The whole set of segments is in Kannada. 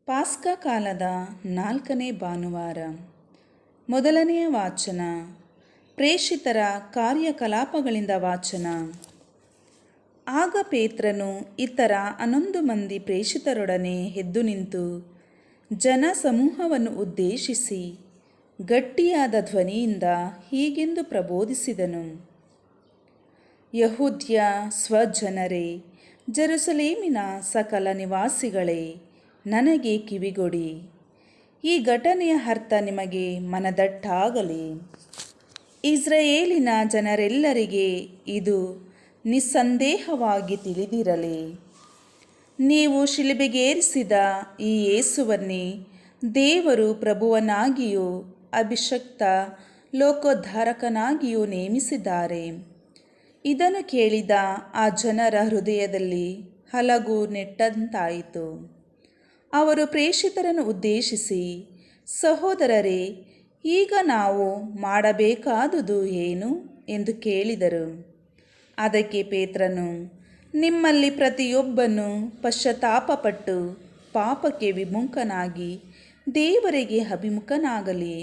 ಪಾಸ್ಕ ಕಾಲದ 4ನೇ ಭಾನುವಾರ. ಮೊದಲನೆಯ ವಾಚನ ಪ್ರೇಷಿತರ ಕಾರ್ಯಕಲಾಪಗಳಿಂದ ವಾಚನ. ಆಗ ಪೇತ್ರನು ಇತರ 11 ಮಂದಿ ಪ್ರೇಷಿತರೊಡನೆ ಎದ್ದು ನಿಂತು ಜನಸಮೂಹವನ್ನು ಉದ್ದೇಶಿಸಿ ಗಟ್ಟಿಯಾದ ಧ್ವನಿಯಿಂದ ಹೀಗೆಂದು ಪ್ರಬೋಧಿಸಿದನು. ಯಹೂದ್ಯ ಸ್ವಜನರೇ, ಜೆರುಸಲೇಮಿನ ಸಕಲ ನಿವಾಸಿಗಳೇ, ನನಗೆ ಕಿವಿಗೊಡಿ. ಈ ಘಟನೆಯ ಅರ್ಥ ನಿಮಗೆ ಮನದಟ್ಟಾಗಲಿ. ಇಸ್ರಾಯೇಲಿನ ಜನರೆಲ್ಲರಿಗೆ ಇದು ನಿಸ್ಸಂದೇಹವಾಗಿ ತಿಳಿದಿರಲಿ. ನೀವು ಶಿಲುಬೆಗೇರಿಸಿದ ಈ ಯೇಸುವನ್ನೇ ದೇವರು ಪ್ರಭುವನಾಗಿಯೂ ಅಭಿಷಕ್ತ ಲೋಕೋದ್ಧಾರಕನಾಗಿಯೂ ನೇಮಿಸಿದ್ದಾರೆ. ಇದನ್ನು ಕೇಳಿದ ಆ ಜನರ ಹೃದಯದಲ್ಲಿ ಹಲಗು ನೆಟ್ಟಂತಾಯಿತು. ಅವರು ಪ್ರೇಷಿತರನ್ನು ಉದ್ದೇಶಿಸಿ, ಸಹೋದರರೇ, ಈಗ ನಾವು ಮಾಡಬೇಕಾದುದು ಏನು ಎಂದು ಕೇಳಿದರು. ಅದಕ್ಕೆ ಪೇತ್ರನು, ನಿಮ್ಮಲ್ಲಿ ಪ್ರತಿಯೊಬ್ಬನು ಪಶ್ಚಾತ್ತಾಪಪಟ್ಟು ಪಾಪಕ್ಕೆ ವಿಮುಖನಾಗಿ ದೇವರಿಗೆ ಅಭಿಮುಖನಾಗಲಿ.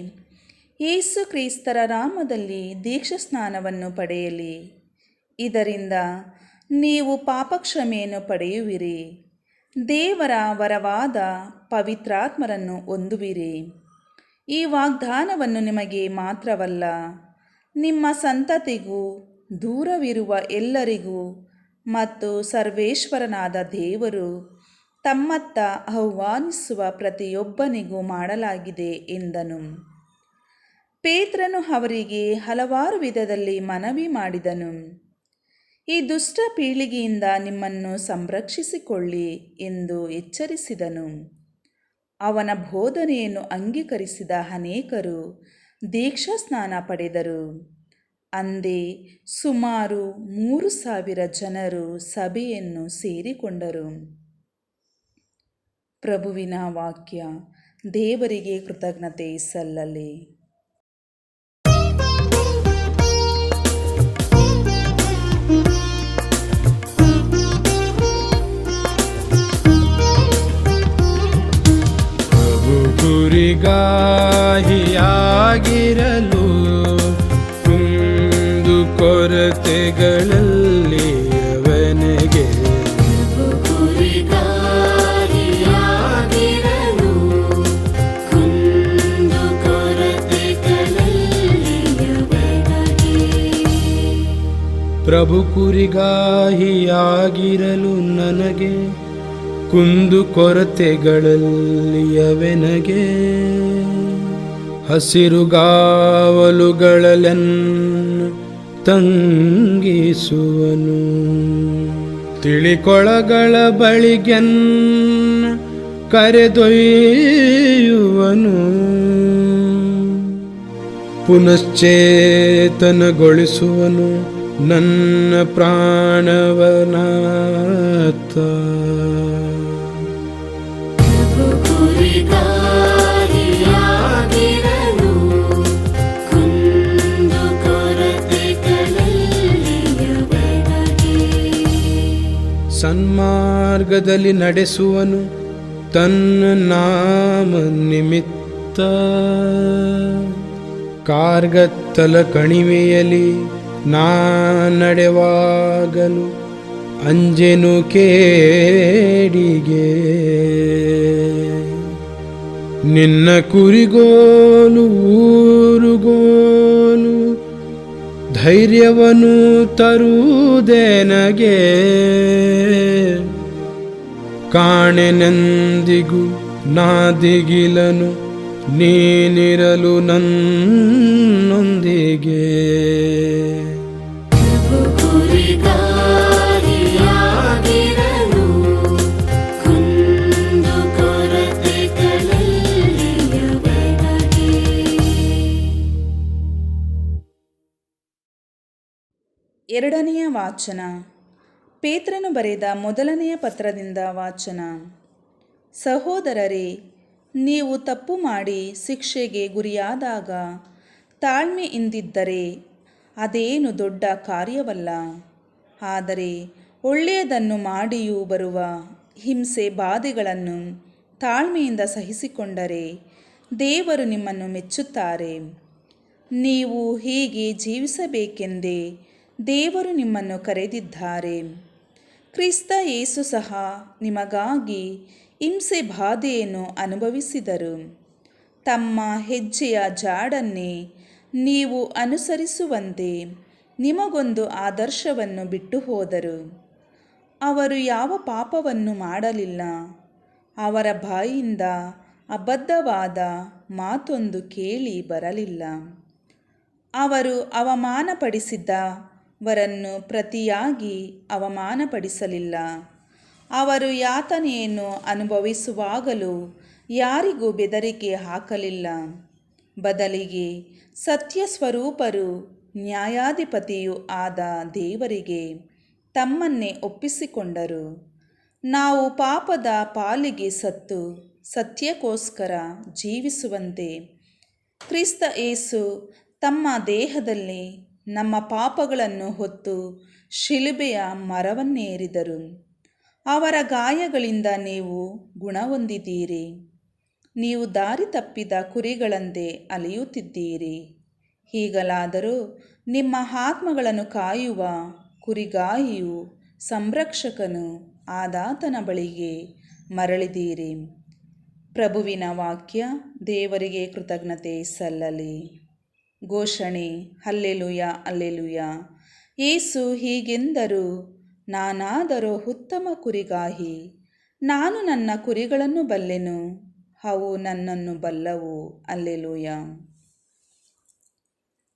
ಯೇಸು ಕ್ರಿಸ್ತರ ನಾಮದಲ್ಲಿ ದೀಕ್ಷಾಸ್ನಾನವನ್ನು ಪಡೆಯಲಿ. ಇದರಿಂದ ನೀವು ಪಾಪಕ್ಷಮೆಯನ್ನು ಪಡೆಯುವಿರಿ. ದೇವರ ವರವಾದ ಪವಿತ್ರಾತ್ಮರನ್ನು ಹೊಂದುವಿರಿ. ಈ ವಾಗ್ದಾನವನ್ನು ನಿಮಗೆ ಮಾತ್ರವಲ್ಲ, ನಿಮ್ಮ ಸಂತತಿಗೂ ದೂರವಿರುವ ಎಲ್ಲರಿಗೂ ಮತ್ತು ಸರ್ವೇಶ್ವರನಾದ ದೇವರು ತಮ್ಮತ್ತ ಆಹ್ವಾನಿಸುವ ಪ್ರತಿಯೊಬ್ಬನಿಗೂ ಮಾಡಲಾಗಿದೆ ಎಂದನು. ಪೇತ್ರನು ಅವರಿಗೆ ಹಲವಾರು ವಿಧದಲ್ಲಿ ಮನವಿ ಮಾಡಿದನು. ಈ ದುಷ್ಟ ಪೀಳಿಗೆಯಿಂದ ನಿಮ್ಮನ್ನು ಸಂರಕ್ಷಿಸಿಕೊಳ್ಳಿ ಎಂದು ಎಚ್ಚರಿಸಿದನು. ಅವನ ಬೋಧನೆಯನ್ನು ಅಂಗೀಕರಿಸಿದ ಅನೇಕರು ದೀಕ್ಷಾಸ್ನಾನ ಪಡೆದರು. ಅಂದೇ ಸುಮಾರು 3,000 ಜನರು ಸಭೆಯನ್ನು ಸೇರಿಕೊಂಡರು. ಪ್ರಭುವಿನ ವಾಕ್ಯ. ದೇವರಿಗೆ ಕೃತಜ್ಞತೆ ಸಲ್ಲಲಿ. ಕುರಿಗಾಹಿಯಾಗಿರಲು ಕುಂದು ಕೊರತೆಗಳಲ್ಲಿ ಅವನಿಗೆ ಪ್ರಭು ಕುರಿಗಾಹಿಯಾಗಿರಲು ನನಗೆ ಕುಂದು ಕೊರತೆಗಳಲ್ಲಿಯವೆನಗೆ ಹಸಿರುಗಾವಲುಗಳಲೆನ್ನು ತಂಗಿಸುವನು. ತಿಳಿಕೊಳಗಳ ಬಳಿಗೆನ್ ಕರೆದೊಯ್ಯುವನು. ಪುನಶ್ಚೇತನಗೊಳಿಸುವನು ನನ್ನ ಪ್ರಾಣವನಾಥ. ಸನ್ಮಾರ್ಗದಲ್ಲಿ ನಡೆಸುವನು ತನ್ನ ನಾಮ ನಿಮಿತ್ತ. ಕಾರ್ಗತ್ತಲ ಕಣಿವೆಯಲ್ಲಿ ನಾ ನಡೆವಾಗಲು ಅಂಜೆನು ಕೇಡಿಗೆ. ನಿನ್ನ ಕುರಿಗೋಲು ಊರುಗೋಲು ಧೈರ್ಯವನ್ನು ತರುವುದೇನಗೆ. ಕಾಣೆನೆಂದಿಗೂ ನಾದಿಗಿಲನು ನೀನಿರಲು ನನ್ನೊಂದಿಗೆ. ಎರಡನೆಯ ವಾಚನ ಪೇತ್ರನು ಬರೆದ ಮೊದಲನೆಯ ಪತ್ರದಿಂದ ವಾಚನ. ಸಹೋದರರೇ, ನೀವು ತಪ್ಪು ಮಾಡಿ ಶಿಕ್ಷೆಗೆ ಗುರಿಯಾದಾಗ ತಾಳ್ಮೆಯಿಂದಿದ್ದರೆ ಅದೇನು ದೊಡ್ಡ ಕಾರ್ಯವಲ್ಲ. ಆದರೆ ಒಳ್ಳೆಯದನ್ನು ಮಾಡಿಯೂ ಬರುವ ಹಿಂಸೆ ಬಾಧೆಗಳನ್ನು ತಾಳ್ಮೆಯಿಂದ ಸಹಿಸಿಕೊಂಡರೆ ದೇವರು ನಿಮ್ಮನ್ನು ಮೆಚ್ಚುತ್ತಾರೆ. ನೀವು ಹೀಗೆ ಜೀವಿಸಬೇಕೆಂದೇ ದೇವರು ನಿಮ್ಮನ್ನು ಕರೆದಿದ್ದಾರೆ. ಕ್ರಿಸ್ತ ಯೇಸು ಸಹ ನಿಮಗಾಗಿ ಹಿಂಸೆ ಬಾಧೆಯನ್ನು ಅನುಭವಿಸಿದರು. ತಮ್ಮ ಹೆಜ್ಜೆಯ ಜಾಡನ್ನೇ ನೀವು ಅನುಸರಿಸುವಂತೆ ನಿಮಗೊಂದು ಆದರ್ಶವನ್ನು ಬಿಟ್ಟು ಹೋದರು. ಅವರು ಯಾವ ಪಾಪವನ್ನು ಮಾಡಲಿಲ್ಲ. ಅವರ ಬಾಯಿಂದ ಅಬದ್ಧವಾದ ಮಾತೊಂದು ಕೇಳಿ ಬರಲಿಲ್ಲ. ಅವರು ಅವಮಾನಪಡಿಸಿದ್ದವರನ್ನು ಪ್ರತಿಯಾಗಿ ಅವಮಾನಪಡಿಸಲಿಲ್ಲ. ಅವರು ಯಾತನೆಯನ್ನು ಅನುಭವಿಸುವಾಗಲೂ ಯಾರಿಗೂ ಬೆದರಿಕೆ ಹಾಕಲಿಲ್ಲ. ಬದಲಿಗೆ ಸತ್ಯ ಸ್ವರೂಪರೂ ನ್ಯಾಯಾಧಿಪತಿಯೂ ಆದ ದೇವರಿಗೆ ತಮ್ಮನ್ನೇ ಒಪ್ಪಿಸಿಕೊಂಡರು. ನಾವು ಪಾಪದ ಪಾಲಿಗೆ ಸತ್ತು ಸತ್ಯಕ್ಕೋಸ್ಕರ ಜೀವಿಸುವಂತೆ ಕ್ರಿಸ್ತ ಯೇಸು ತಮ್ಮ ದೇಹದಲ್ಲಿ ನಮ್ಮ ಪಾಪಗಳನ್ನು ಹೊತ್ತು ಶಿಲುಬೆಯ ಮರವನ್ನೇರಿದರು. ಅವರ ಗಾಯಗಳಿಂದ ನೀವು ಗುಣ ಹೊಂದಿದ್ದೀರಿ. ನೀವು ದಾರಿ ತಪ್ಪಿದ ಕುರಿಗಳಂತೆ ಅಲೆಯುತ್ತಿದ್ದೀರಿ. ಹೀಗಲಾದರೂ ನಿಮ್ಮ ಆತ್ಮಗಳನ್ನು ಕಾಯುವ ಕುರಿಗಾಯಿಯೂ ಸಂರಕ್ಷಕನೂ ಆದಾತನ ಬಳಿಗೆ ಮರಳಿದ್ದೀರಿ. ಪ್ರಭುವಿನ ವಾಕ್ಯ. ದೇವರಿಗೆ ಕೃತಜ್ಞತೆ ಸಲ್ಲಲಿ. ಘೋಷಣೆ. Hallelujah, hallelujah. ಯೇಸು ಹೀಗೆಂದರು, ನಾನಾದರೋ ಉತ್ತಮ ಕುರಿಗಾಯಿ. ನಾನು ನನ್ನ ಕುರಿಗಳನ್ನು ಬಲ್ಲೆನು, ಅವು ನನ್ನನ್ನು ಬಲ್ಲವು. ಹಲ್ಲೆಲೂಯ.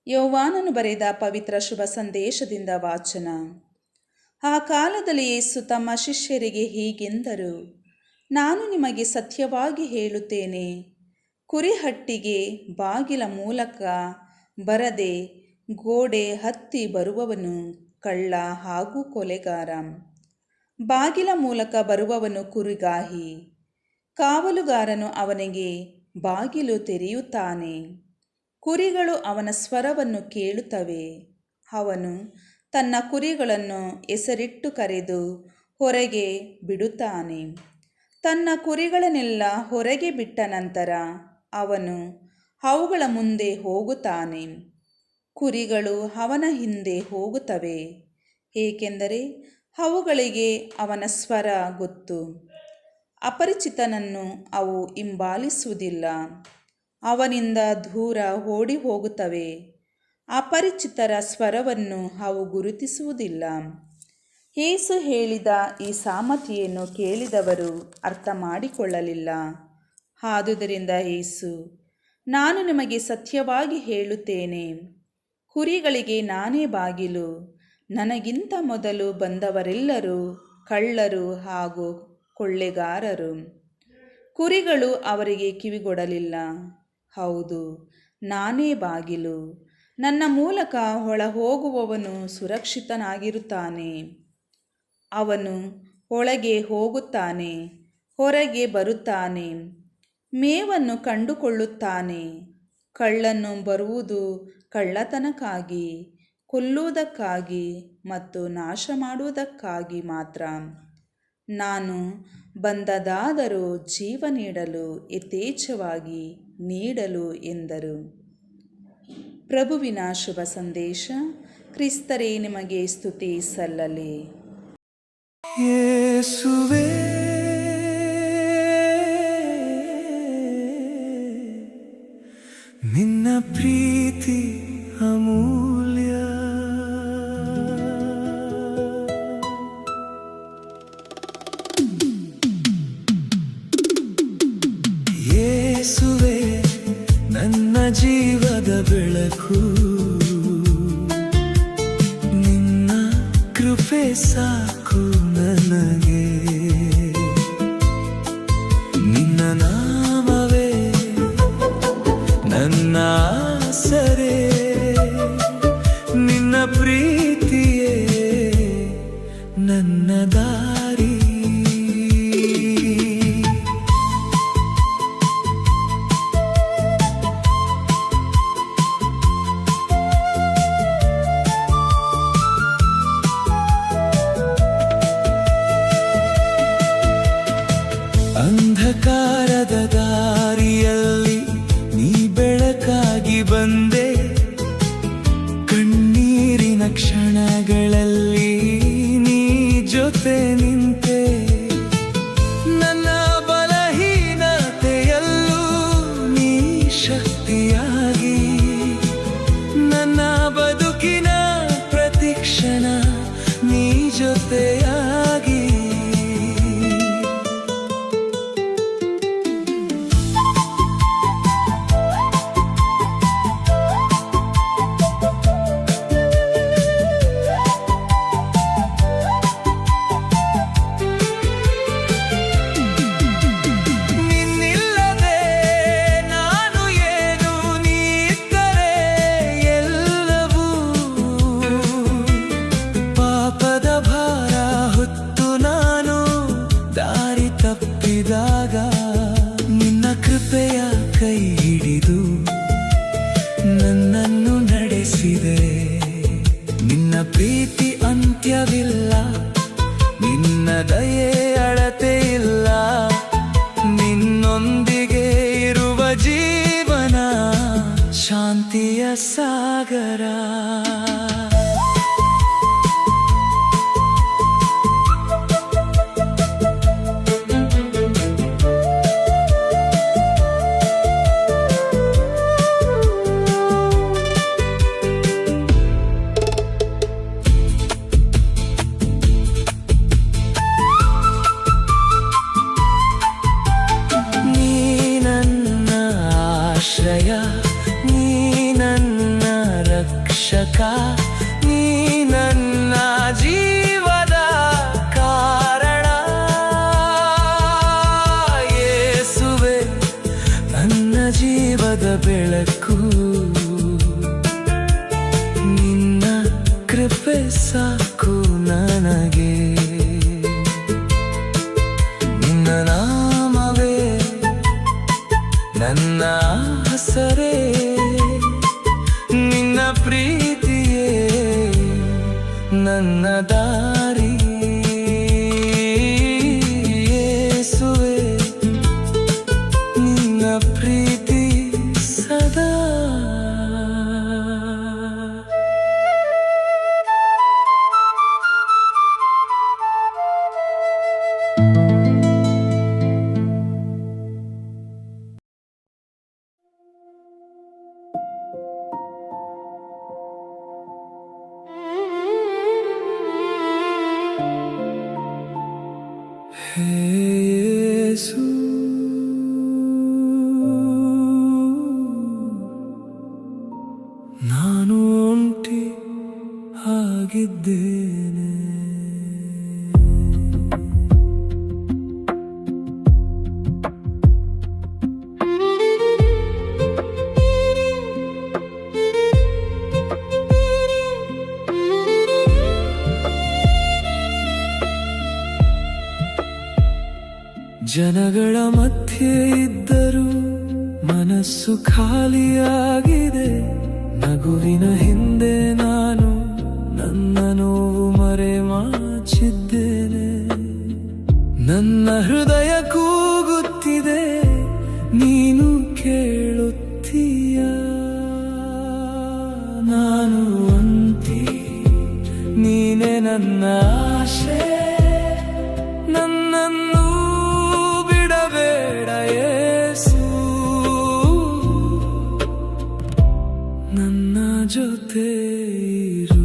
ಯೋವಾನನು ಬರೆದ ಪವಿತ್ರ ಶುಭ ಸಂದೇಶದಿಂದ ವಾಚನ. ಆ ಕಾಲದಲ್ಲಿ ಯೇಸು ತಮ್ಮ ಶಿಷ್ಯರಿಗೆ ಹೀಗೆಂದರು, ನಾನು ನಿಮಗೆ ಸತ್ಯವಾಗಿ ಹೇಳುತ್ತೇನೆ, ಕುರಿಹಟ್ಟಿಗೆ ಬಾಗಿಲ ಮೂಲಕ ಬರದೆ ಗೋಡೆ ಹತ್ತಿ ಬರುವವನು ಕಳ್ಳ ಹಾಗೂ ಕೊಲೆಗಾರ. ಬಾಗಿಲ ಮೂಲಕ ಬರುವವನು ಕುರಿಗಾಯಿ. ಕಾವಲುಗಾರನು ಅವನಿಗೆ ಬಾಗಿಲು ತೆರೆಯುತ್ತಾನೆ. ಕುರಿಗಳು ಅವನ ಸ್ವರವನ್ನು ಕೇಳುತ್ತವೆ. ಅವನು ತನ್ನ ಕುರಿಗಳನ್ನು ಹೆಸರಿಟ್ಟು ಕರೆದು ಹೊರಗೆ ಬಿಡುತ್ತಾನೆ. ತನ್ನ ಕುರಿಗಳನ್ನೆಲ್ಲ ಹೊರಗೆ ಬಿಟ್ಟ ನಂತರ ಅವನು ಅವುಗಳ ಮುಂದೆ ಹೋಗುತ್ತಾನೆ. ಕುರಿಗಳು ಅವನ ಹಿಂದೆ ಹೋಗುತ್ತವೆ, ಏಕೆಂದರೆ ಅವುಗಳಿಗೆ ಅವನ ಸ್ವರ ಗೊತ್ತು. ಅಪರಿಚಿತನನ್ನು ಅವು ಹಿಂಬಾಲಿಸುವುದಿಲ್ಲ. ಅವನಿಂದ ದೂರ ಓಡಿ ಹೋಗುತ್ತವೆ. ಅಪರಿಚಿತರ ಸ್ವರವನ್ನು ಅವು ಗುರುತಿಸುವುದಿಲ್ಲ. ಯೇಸು ಹೇಳಿದ ಈ ಸಾಮರ್ಥ್ಯವನ್ನು ಕೇಳಿದವರು ಅರ್ಥ ಮಾಡಿಕೊಳ್ಳಲಿಲ್ಲ. ಆದುದರಿಂದ ಯೇಸು, ನಾನು ನಿಮಗೆ ಸತ್ಯವಾಗಿ ಹೇಳುತ್ತೇನೆ, ಕುರಿಗಳಿಗೆ ನಾನೇ ಬಾಗಿಲು. ನನಗಿಂತ ಮೊದಲು ಬಂದವರೆಲ್ಲರೂ ಕಳ್ಳರು ಹಾಗೂ ಕೊಳ್ಳೆಗಾರರು. ಕುರಿಗಳು ಅವರಿಗೆ ಕಿವಿಗೊಡಲಿಲ್ಲ. ಹೌದು, ನಾನೇ ಬಾಗಿಲು. ನನ್ನ ಮೂಲಕ ಒಳ ಹೋಗುವವನು ಸುರಕ್ಷಿತನಾಗಿರುತ್ತಾನೆ. ಅವನು ಒಳಗೆ ಹೋಗುತ್ತಾನೆ, ಹೊರಗೆ ಬರುತ್ತಾನೆ, ಮೇವನ್ನು ಕಂಡುಕೊಳ್ಳುತ್ತಾನೆ. ಕಳ್ಳನು ಬರುವುದು ಕಳ್ಳತನಕ್ಕಾಗಿ, ಕೊಲ್ಲುವುದಕ್ಕಾಗಿ ಮತ್ತು ನಾಶ ಮಾಡುವುದಕ್ಕಾಗಿ ಮಾತ್ರ. ನಾನು ಬಂದದಾದರೂ ಜೀವ ನೀಡಲು, ಯಥೇಚ್ಛವಾಗಿ ನೀಡಲು ಎಂದರು. ಪ್ರಭುವಿನ ಶುಭ ಸಂದೇಶ. ಕ್ರಿಸ್ತರೇ, ನಿಮಗೆ ಸ್ತುತಿ ಸಲ್ಲಲಿ. ಯೇಸುವೇ, ನಿನ್ನ ಪ್ರೀತಿ ಅಮೂಲ್ಯ. ಯೇಸುವೇ, ನನ್ನ ಜೀವದ ಬೆಳಕು. ನಿನ್ನ ಕೃಪೆ ಸಾಕು ನನಗೆ. ನಿನ್ನ ನಾಮವೇ ನನ್ನ ಆಸರೆ. ನಿನ್ನ ಪ್ರೀತಿಯೇ ನನ್ನ ದಾರಿ. ಅಂಧಕಾರದ ದಾರಿಯಲ್ಲಿ ನೀ ಬೆಳಕಾಗಿ ಬಂದೆ, ಕಣ್ಣೀರಿನ ಕ್ಷಣಗಳಲ್ಲಿ ನೀ ಜೊತೆ ನಿಂತೆ. ನನ್ನ ಬಲಹೀನತೆಯಲ್ಲೂ ನೀ ಶಕ್ತಿಯಾಗಿ, ನನ್ನ ಬದುಕಿನ ಪ್ರತಿಕ್ಷಣ ನೀ ಜೊತೆಯಾಗಿ. ನಿನ್ನ ಕೃಪೆಯ ಕೈ ಹಿಡಿದು ನನ್ನನ್ನು ನಡೆಸಿದೆ. ನಿನ್ನ ಪ್ರೀತಿ ಅಂತ್ಯವಿಲ್ಲ, ನಿನ್ನ ದಯೆ ಅಳತೆ ಇಲ್ಲ. ನಿನ್ನೊಂದಿಗೆ ಇರುವ ಜೀವನ ಶಾಂತಿಯ ಸಾಗರ. ನೀ ನನ್ನ ರಕ್ಷಕ, ನೀ ನನ್ನ ಜೀವದ ಕಾರಣ. ಯೇಸುವೆ ನನ್ನ ಜೀವದ ಬೆಳಕು, ನಿನ್ನ ಕೃಪೆ ಸಾಕು ನನಗೆ. ನಿನ್ನ ನಾಮವೇ ನನ್ನ ಆಸರೆ, ನಿನ್ನ ಪ್ರೀತಿಯೇ ನನ್ನ ದಾರಿ. ಯೇಸುವೆ ನಿನ್ನ ಪ್ರೀತಿ ಸದಾ. ಹೇ ಯೇಸು, ನಾನು ಒಂಟಿ ಆಗಿದ್ದೇನೆ. ಜನಗಳ ಮಧ್ಯೆ ಇದ್ದರೂ ಮನಸ್ಸು ಖಾಲಿಯಾಗಿದೆ. ನಗುವಿನ ಹಿಂದೆ ನಾನು ನನ್ನ ನೋವು ಮರೆಮಾಚಿದ್ದೇನೆ. ನನ್ನ ಹೃದಯ ಕೂಗುತ್ತಿದೆ, ನೀನು ಕೇಳುತ್ತೀಯ. ನಾನು ಒಂಟಿ, ನೀನೆ ನನ್ನ ಆಶೆ. ನನ್ನನ್ನು ಬಿಡಬೇಡ ಯೇಸು, ನನ್ನ ಜೊತೆ ಇರು.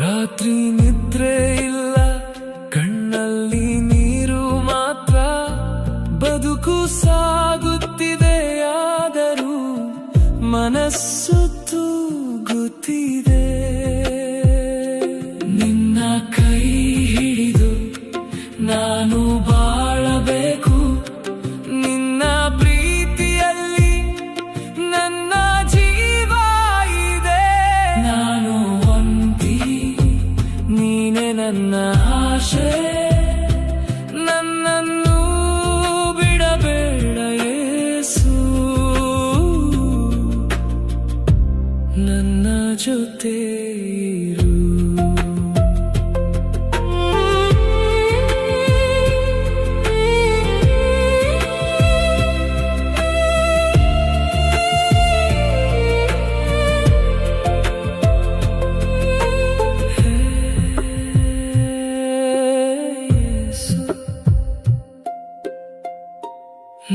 ರಾತ್ರಿ ನಿದ್ರೆ ಇಲ್ಲ, ಕಣ್ಣಲ್ಲಿ ನೀರು ಮಾತ್ರ. ಬದುಕು ಸಾಗುತ್ತಿದೆಯಾದರೂ ಮನಸ್ಸು ತೂಗುತ್ತಿದೆ. ನಿನ್ನ ಕೈ ಹಿಡಿದು ನಾನು ಬಾಳಬೇಕು, ಜೊತೆ ಇರು.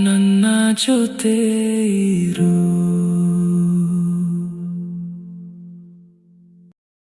ನನ್ನ ಜೊತೆ ಇರು.